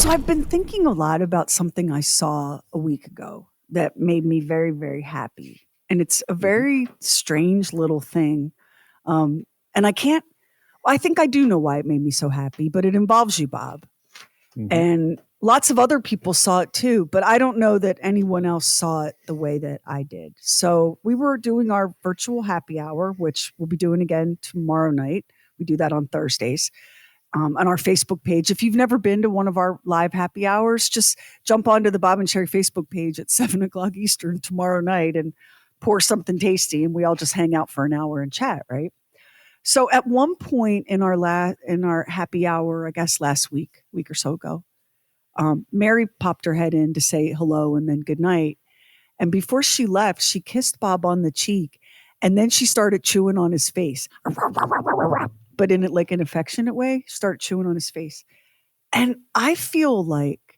So I've been thinking a lot about something I saw a week ago that made me very, very happy. And it's a Mhm. very strange little thing. And I think I do know why it made me so happy, but it involves you, Bob. Mhm. And lots of other people saw it too, but I don't know that anyone else saw it the way that I did. So we were doing our virtual happy hour, which we'll be doing again tomorrow night. We do that on Thursdays on our Facebook page. If you've never been to one of our live happy hours, just jump onto the Bob and Sheri Facebook page at 7 o'clock Eastern tomorrow night and pour something tasty, and we all just hang out for an hour and chat, right? So at one point in our happy hour, I guess last week or so ago, Mary popped her head in to say hello and then good night. And before she left, she kissed Bob on the cheek, and then she started chewing on his face, but in it like an affectionate way. Start chewing on his face, and I feel like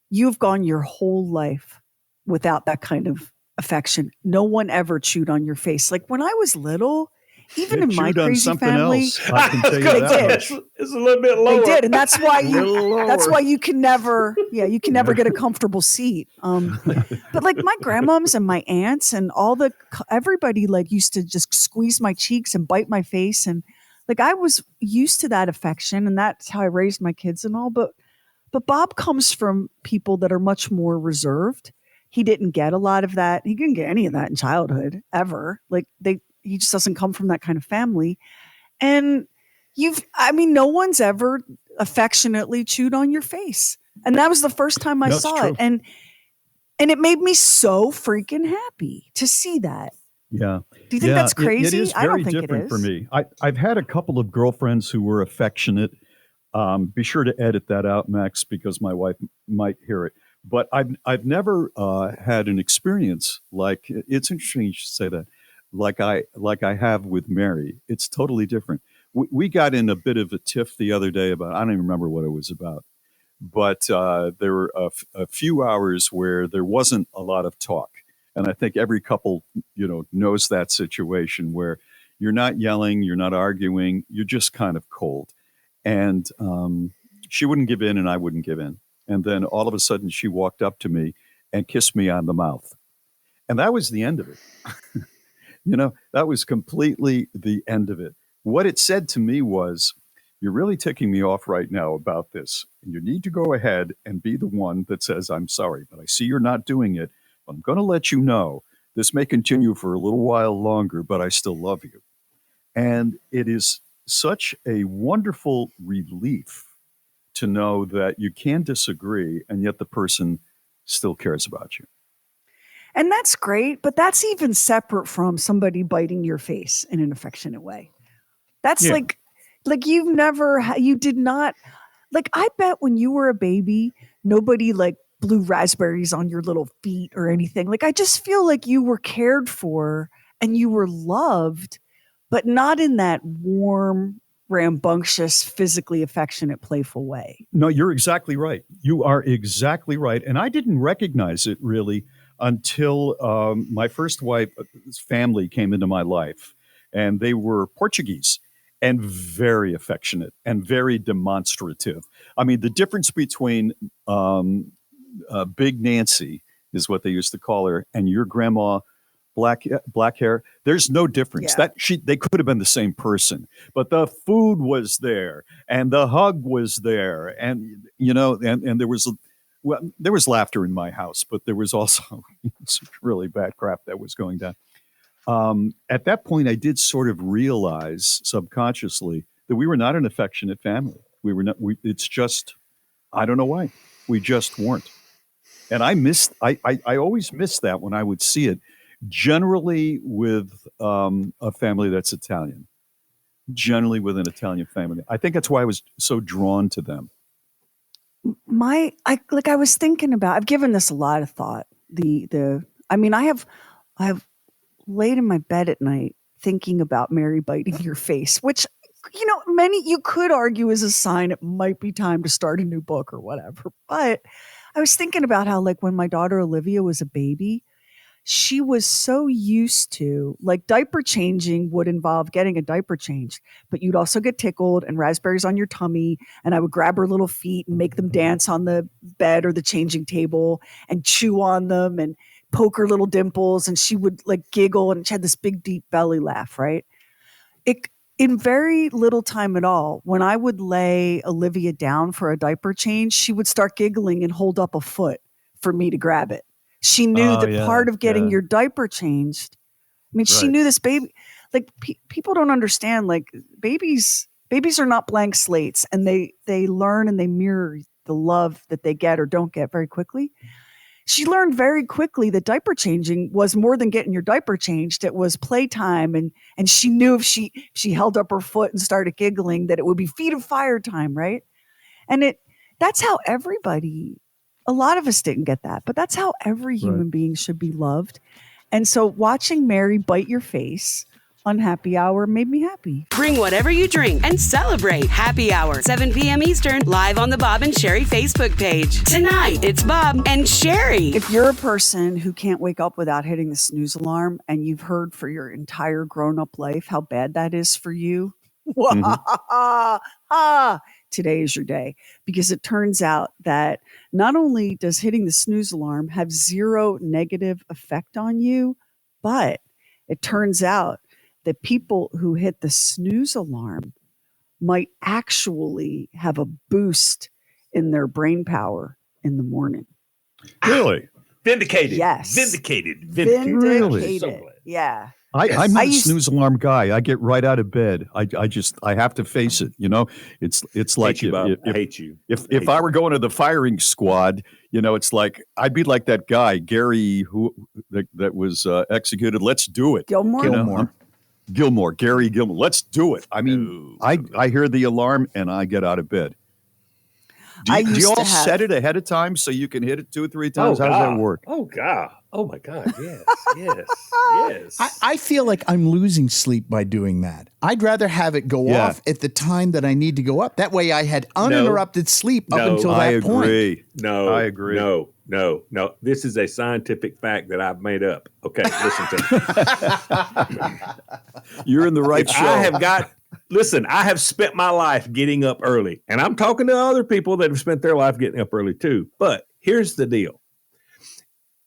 you've gone your whole life without that kind of affection. No one ever chewed on your face. Like when I was little, even They in my chewed on crazy something family, else. I can tell you They that did. much. It's a little bit they lower. did, and that's why Little that's lower. why you can never, you can never get a comfortable seat. But like my grandmoms and my aunts and everybody like used to just squeeze my cheeks and bite my face, and like I was used to that affection, and that's how I raised my kids and all. But Bob comes from people that are much more reserved. He didn't get a lot of that. He didn't get any of that in childhood ever. He just doesn't come from that kind of family. And no one's ever affectionately chewed on your face. And that was the first time I No, it's saw true. it. And it made me so freaking happy to see that. Yeah. Do you think that's It crazy? is I don't very think it different for is. me. I've had a couple of girlfriends who were affectionate. Be sure to edit that out, Max, because my wife might hear it. But I've never had an experience like it's interesting you should say that. Like I have with Mary. It's totally different. We got in a bit of a tiff the other day about I don't even remember what it was about, but there were a few hours where there wasn't a lot of talk, and I think every couple knows that situation where you're not yelling, you're not arguing, you're just kind of cold, and she wouldn't give in, and I wouldn't give in, and then all of a sudden she walked up to me and kissed me on the mouth, and that was the end of it. That was completely the end of it. What it said to me was, you're really ticking me off right now about this. And you need to go ahead and be the one that says, I'm sorry, but I see you're not doing it. I'm going to let you know this may continue for a little while longer, but I still love you. And it is such a wonderful relief to know that you can disagree and yet the person still cares about you. And that's great, but that's even separate from somebody biting your face in an affectionate way. That's Yeah. like you did not, like, I bet when you were a baby, nobody like blew raspberries on your little feet or anything. Like, I just feel like you were cared for and you were loved, but not in that warm, rambunctious, physically affectionate, playful way. No, you're exactly right. You are exactly right. And I didn't recognize it really until my first wife's family came into my life. And they were Portuguese and very affectionate and very demonstrative. I mean, the difference between Big Nancy is what they used to call her, and your grandma, black hair. There's no difference. Yeah. They could have been the same person, but the food was there, and the hug was there, and and there was laughter in my house, but there was also some really bad crap that was going down. At that point, I did sort of realize subconsciously that we were not an affectionate family. We were not. It's just I don't know why we just weren't. And I always missed that when I would see it, generally with a family that's Italian, generally with an Italian family. I think that's why I was so drawn to them. I was thinking about, I've given this a lot of thought. I have laid in my bed at night thinking about Mary biting your face, which, you could argue is a sign it might be time to start a new book or whatever. But I was thinking about how, like, when my daughter Olivia was a baby, she was so used to, like, diaper changing would involve getting a diaper changed, but you'd also get tickled and raspberries on your tummy. And I would grab her little feet and make them dance on the bed or the changing table and chew on them and poke her little dimples. And she would like giggle and she had this big, deep belly laugh, right? It, in very little time at all, when I would lay Olivia down for a diaper change, she would start giggling and hold up a foot for me to grab it. She knew that part of getting your diaper changed. I mean, she knew this baby, like people don't understand, like babies are not blank slates, and they learn and they mirror the love that they get or don't get very quickly. She learned very quickly that diaper changing was more than getting your diaper changed. It was playtime. And she knew if she held up her foot and started giggling that it would be feet of fire time, right? And that's how everybody, a lot of us didn't get that, but that's how every human being should be loved. And so watching Mary bite your face on Happy Hour made me happy. Bring whatever you drink and celebrate Happy Hour, 7 p.m. Eastern, live on the Bob and Sheri Facebook page. Tonight, it's Bob and Sheri. If you're a person who can't wake up without hitting the snooze alarm and you've heard for your entire grown-up life how bad that is for you, today is your day, because it turns out that not only does hitting the snooze alarm have zero negative effect on you, but it turns out that people who hit the snooze alarm might actually have a boost in their brain power in the morning. Really? Vindicated. Yes. Vindicated. Really? So glad. Yeah. I'm not a snooze alarm guy. I get right out of bed. I have to face it. You know, it's like I hate you. If I were going to the firing squad, you know, it's like I'd be like that guy Gary that was executed. Let's do it. Gary Gilmore. Let's do it. I mean, I hear the alarm and I get out of bed. Do you all set it ahead of time so you can hit it 2 or 3 times? How does that work? Oh, God. Oh, my God. Yes. I feel like I'm losing sleep by doing that. I'd rather have it go off at the time that I need to go up. That way I had uninterrupted sleep up until that point. I agree. No. This is a scientific fact that I've made up. Okay, listen to me. You're in the right show. Listen, I have spent my life getting up early, and I'm talking to other people that have spent their life getting up early too. But here's the deal.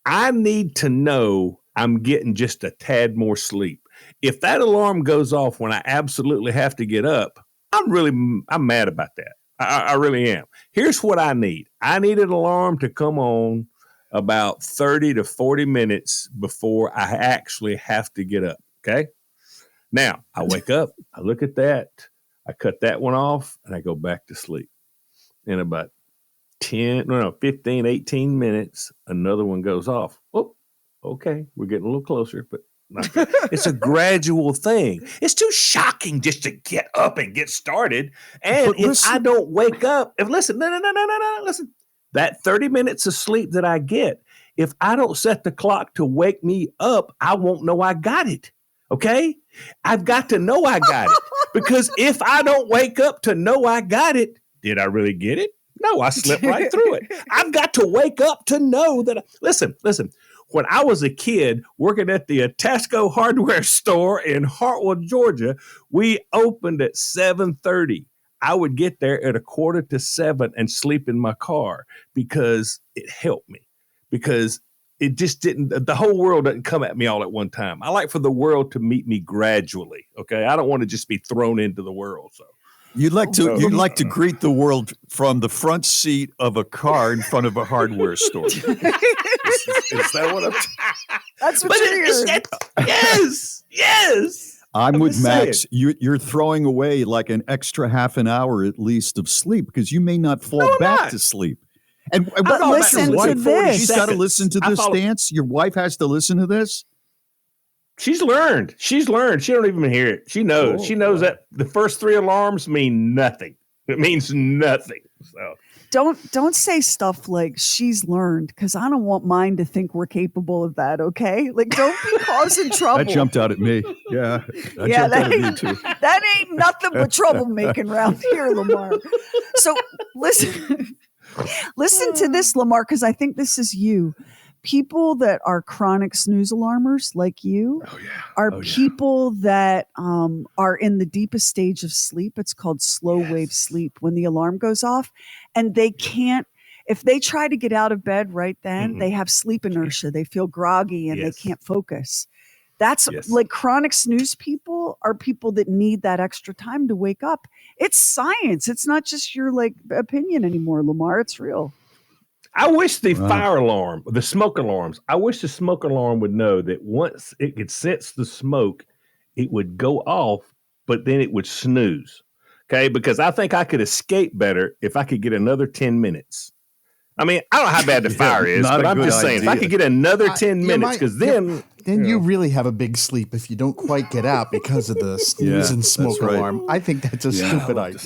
I need to know I'm getting just a tad more sleep. If that alarm goes off when I absolutely have to get up, I'm mad about that. I really am. Here's what I need. I need an alarm to come on about 30 to 40 minutes before I actually have to get up. Okay. Now I wake up, I look at that, I cut that one off, and I go back to sleep. In about 15, 18 minutes, another one goes off. Oh, okay. We're getting a little closer, but it's a gradual thing. It's too shocking just to get up and get started. And I don't wake up, listen, that 30 minutes of sleep that I get, if I don't set the clock to wake me up, I won't know I got it. Okay? I've got to know I got it, because if I don't wake up to know I got it, did I really get it? No, I slipped right through it. I've got to wake up to know that. Listen. When I was a kid working at the Tasco hardware store in Hartwell, Georgia, we opened at 7:30. I would get there at 6:45 and sleep in my car because it helped me, because it just didn't, the whole world doesn't come at me all at one time. I like for the world to meet me gradually. Okay. I don't want to just be thrown into the world. So you'd like to greet the world from the front seat of a car in front of a hardware store. Is that what I'm That's what you're hearing. Yes. I'm with Max. You're throwing away like an extra half an hour at least of sleep, because you may not fall back to sleep. And what about listen your wife? to this. She's got to listen to this dance. Your wife has to listen to this. She's learned. She don't even hear it. She knows. She knows that the first 3 alarms mean nothing. It means nothing. So don't say stuff like she's learned, because I don't want mine to think we're capable of that. Okay, like don't be causing trouble. That jumped out at me. Yeah, that jumped out at me too. That ain't nothing but troublemaking around here, Lamar. So listen to this, Lamar, because I think this is you. people that are chronic snooze alarmers like you are people that are in the deepest stage of sleep. It's called slow wave sleep when the alarm goes off, and they can't. If they try to get out of bed right then, they have sleep inertia. They feel groggy and they can't focus. That's like chronic snooze people are people that need that extra time to wake up. It's science. It's not just your like opinion anymore, Lamar. It's real. I wish the fire alarm, the smoke alarms, I wish the smoke alarm would know that once it could sense the smoke, it would go off, but then it would snooze. Okay. Because I think I could escape better if I could get another 10 minutes. I mean, I don't know how bad the fire is, but I'm just saying, if I could get another 10 minutes, because then you really have a big sleep if you don't quite get out because of the snooze and smoke alarm. I think that's a stupid idea.